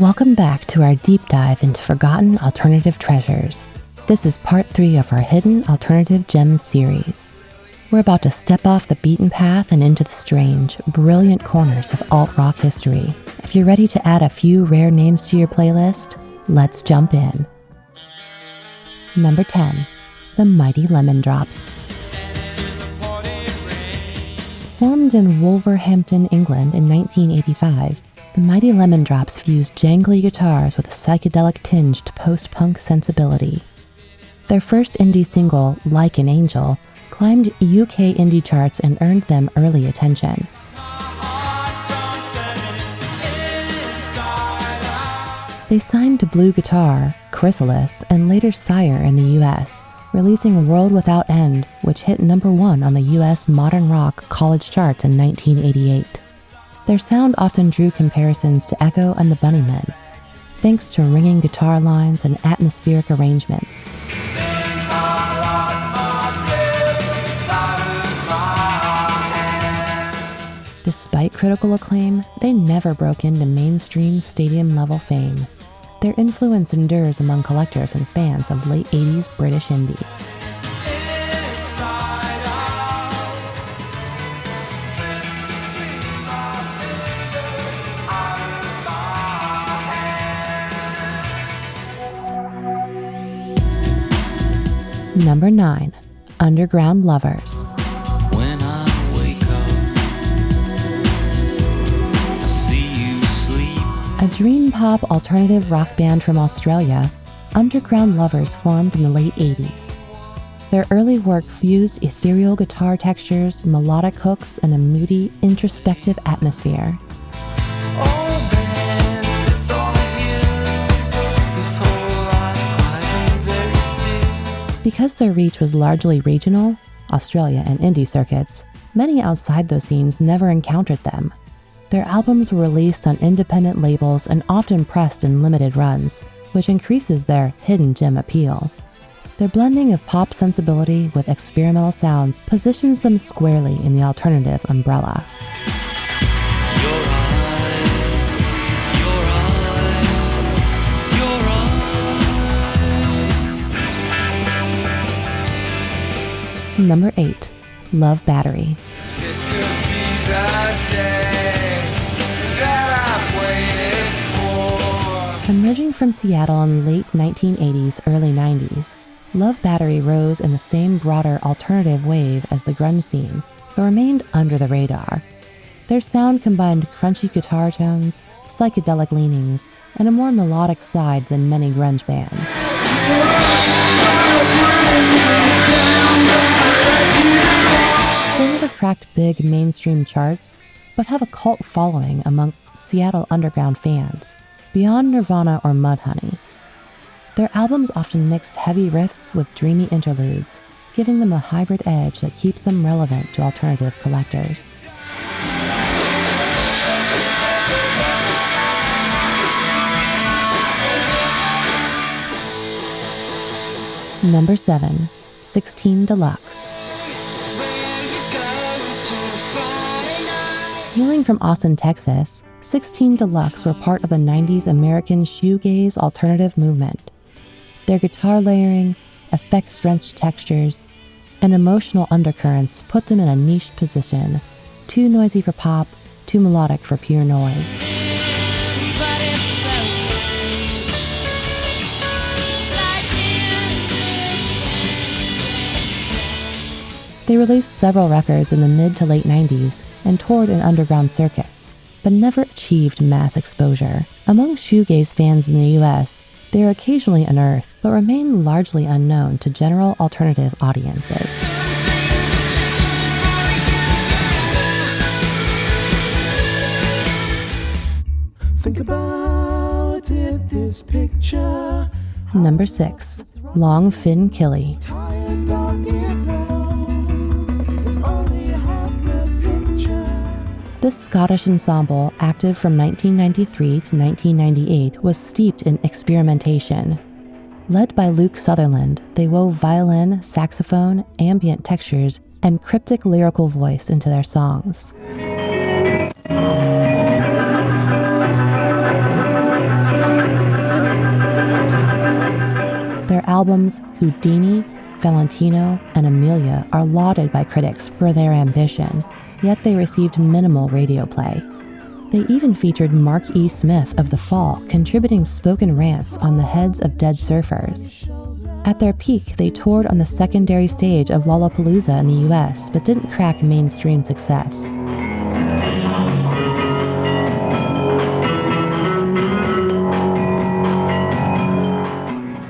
Welcome back to our deep dive into forgotten alternative treasures. This is part 3 of our Hidden Alternative Gems series. We're about to step off the beaten path and into the strange, brilliant corners of alt-rock history. If you're ready to add a few rare names to your playlist, let's jump in. Number 10. The Mighty Lemon Drops. Formed in Wolverhampton, England in 1985, the Mighty Lemon Drops fused jangly guitars with a psychedelic tinged post-punk sensibility. Their first indie single, Like an Angel, climbed UK indie charts and earned them early attention. They signed to Blue Guitar, Chrysalis, and later Sire in the US, releasing World Without End, which hit number 1 on the US modern rock college charts in 1988. Their sound often drew comparisons to Echo and the Bunnymen, thanks to ringing guitar lines and atmospheric arrangements. Despite critical acclaim, they never broke into mainstream stadium-level fame. Their influence endures among collectors and fans of late 80s British indie. Number 9. Underground Lovers. When I wake up, I see you sleep. A dream pop alternative rock band from Australia, Underground Lovers formed in the late 80s. Their early work fused ethereal guitar textures, melodic hooks, and a moody, introspective atmosphere. Because their reach was largely regional, Australia and indie circuits, many outside those scenes never encountered them. Their albums were released on independent labels and often pressed in limited runs, which increases their hidden gem appeal. Their blending of pop sensibility with experimental sounds positions them squarely in the alternative umbrella. Number 8. Love Battery. This could be the day that I've waited for. Emerging from Seattle in the late 1980s, early 90s, Love Battery rose in the same broader alternative wave as the grunge scene, but remained under the radar. Their sound combined crunchy guitar tones, psychedelic leanings, and a more melodic side than many grunge bands. They never cracked big mainstream charts, but have a cult following among Seattle underground fans, beyond Nirvana or Mudhoney. Their albums often mixed heavy riffs with dreamy interludes, giving them a hybrid edge that keeps them relevant to alternative collectors. Number 7. 16 Deluxe. Hailing from Austin, Texas, 16 Deluxe were part of the 90s American shoegaze alternative movement. Their guitar layering, effects-drenched textures, and emotional undercurrents put them in a niche position, too noisy for pop, too melodic for pure noise. They released several records in the mid to late 90s and toured in underground circuits, but never achieved mass exposure. Among shoegaze fans in the US, they are occasionally unearthed, but remain largely unknown to general alternative audiences. Think about it, this picture. Number 6. Long Fin Killie. This Scottish ensemble, active from 1993 to 1998, was steeped in experimentation. Led by Luke Sutherland, they wove violin, saxophone, ambient textures, and cryptic lyrical voice into their songs. albums Houdini, Valentino, and Amelia are lauded by critics for their ambition, yet they received minimal radio play. They even featured Mark E. Smith of The Fall contributing spoken rants on the heads of dead surfers. At their peak, they toured on the secondary stage of Lollapalooza in the US, but didn't crack mainstream success.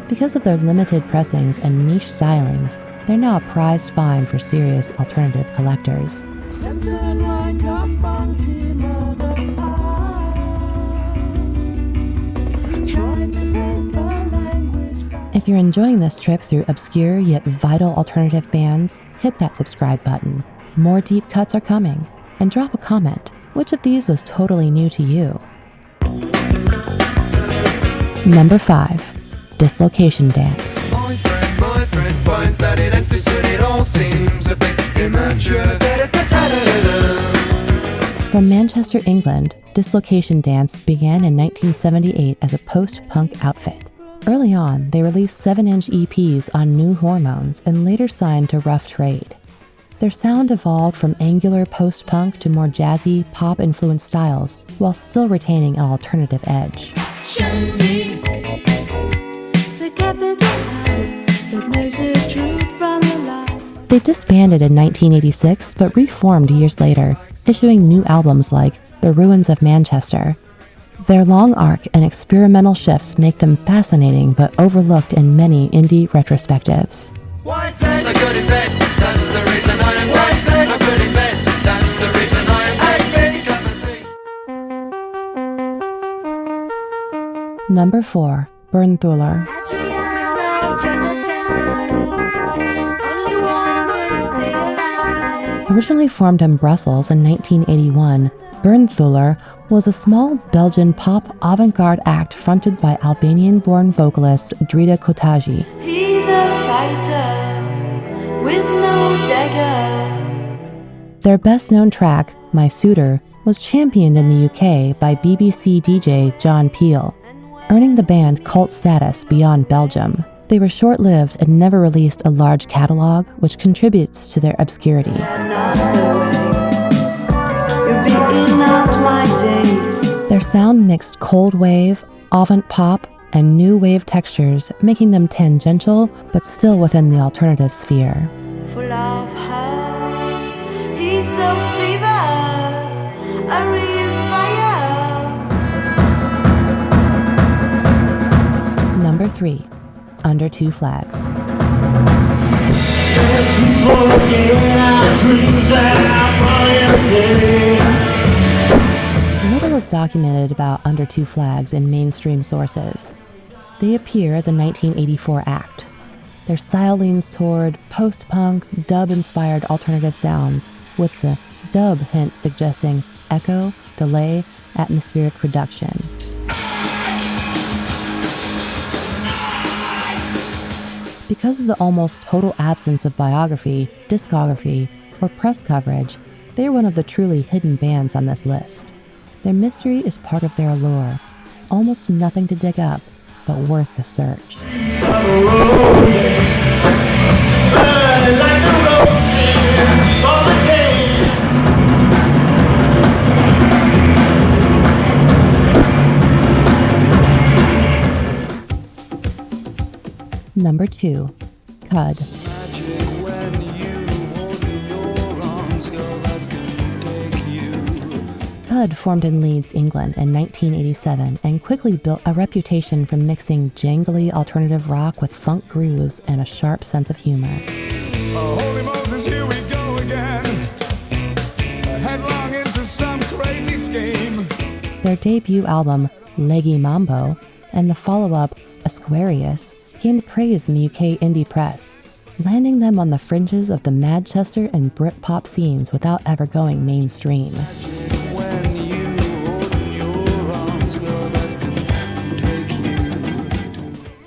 Because of their limited pressings and niche stylings, they're now a prized find for serious alternative collectors. If you're enjoying this trip through obscure yet vital alternative bands, hit that subscribe button. More deep cuts are coming. And drop a comment. Which of these was totally new to you? Number 5. Dislocation Dance. Boyfriend finds that it ends too soon, it all seems a bit immature. From Manchester, England, Dislocation Dance began in 1978 as a post-punk outfit. Early on, they released 7-inch EPs on New Hormones and later signed to Rough Trade. Their sound evolved from angular post-punk to more jazzy, pop-influenced styles, while still retaining an alternative edge. Show me the capital that knows the truth from the lie. They disbanded in 1986, but reformed years later, issuing new albums like The Ruins of Manchester. Their long arc and experimental shifts make them fascinating but overlooked in many indie retrospectives. Why say I good in bed? That's the reason I am bed. I good in bed. That's the reason I am bed. Number 4. Bernthøler. Originally formed in Brussels in 1981, Bernthøler was a small Belgian pop avant-garde act fronted by Albanian-born vocalist Drita Kotaji. He's a fighter with no dagger. Their best-known track, My Suitor, was championed in the UK by BBC DJ John Peel, earning the band cult status beyond Belgium. They were short-lived and never released a large catalog, which contributes to their obscurity. Their sound mixed cold wave, avant pop, and new wave textures, making them tangential but still within the alternative sphere. Full of her, he's so fevered, a real fire. Number 3. Under Two Flags. Little is documented about Under Two Flags in mainstream sources. They appear as a 1984 act. Their style leans toward post-punk, dub-inspired alternative sounds, with the dub hint suggesting echo, delay, atmospheric production. Because of the almost total absence of biography, discography, or press coverage, they are one of the truly hidden bands on this list. Their mystery is part of their allure, almost nothing to dig up, but worth the search. Number 2. Cud. Cud formed in Leeds, England in 1987 and quickly built a reputation for mixing jangly alternative rock with funk grooves and a sharp sense of humor. Holy Moses, here we go again. Headlong into some crazy scheme. Their debut album, Leggy Mambo, and the follow-up, Aquarius, gained praise in the UK indie press, landing them on the fringes of the Manchester and Britpop scenes without ever going mainstream.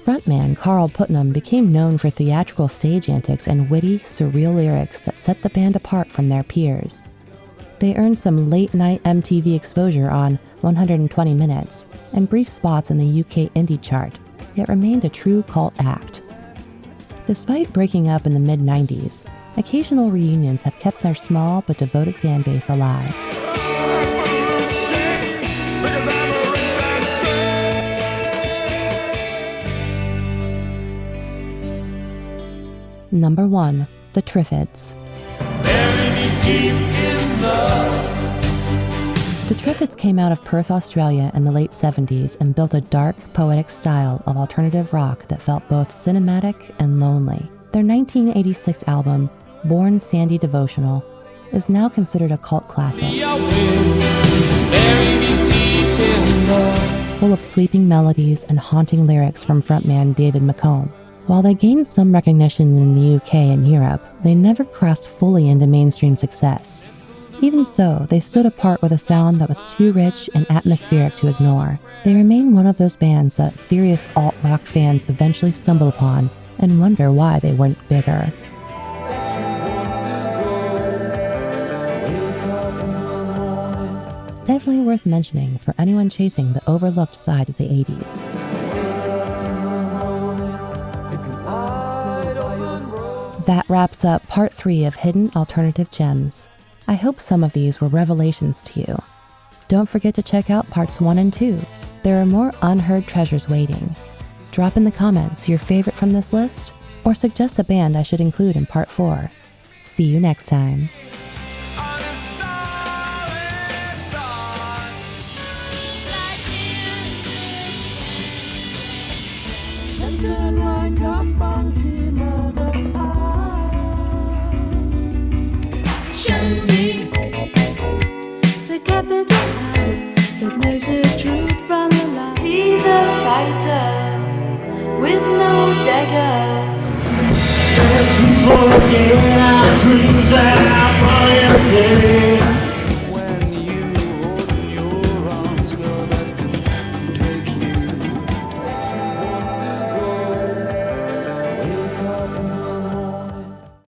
Frontman Carl Putnam became known for theatrical stage antics and witty, surreal lyrics that set the band apart from their peers. They earned some late-night MTV exposure on 120 Minutes and brief spots in the UK indie chart, yet remained a true cult act. Despite breaking up in the mid-90s, occasional reunions have kept their small but devoted fan base alive. Number 1. The Triffids. The Triffids came out of Perth, Australia in the late 70s and built a dark, poetic style of alternative rock that felt both cinematic and lonely. Their 1986 album, Born Sandy Devotional, is now considered a cult classic. Full of sweeping melodies and haunting lyrics from frontman David McComb. While they gained some recognition in the UK and Europe, they never crossed fully into mainstream success. Even so, they stood apart with a sound that was too rich and atmospheric to ignore. They remain one of those bands that serious alt-rock fans eventually stumble upon and wonder why they weren't bigger. Definitely worth mentioning for anyone chasing the overlooked side of the 80s. That wraps up part 3 of Hidden Alternative Gems. I hope some of these were revelations to you. Don't forget to check out parts 1 and 2. There are more unheard treasures waiting. Drop in the comments your favorite from this list, or suggest a band I should include in part 4. See you next time. Censored like a funky mother. Show me the capital type that knows the truth from the lie. He's a fighter with no dagger. Let's forget our dreams and our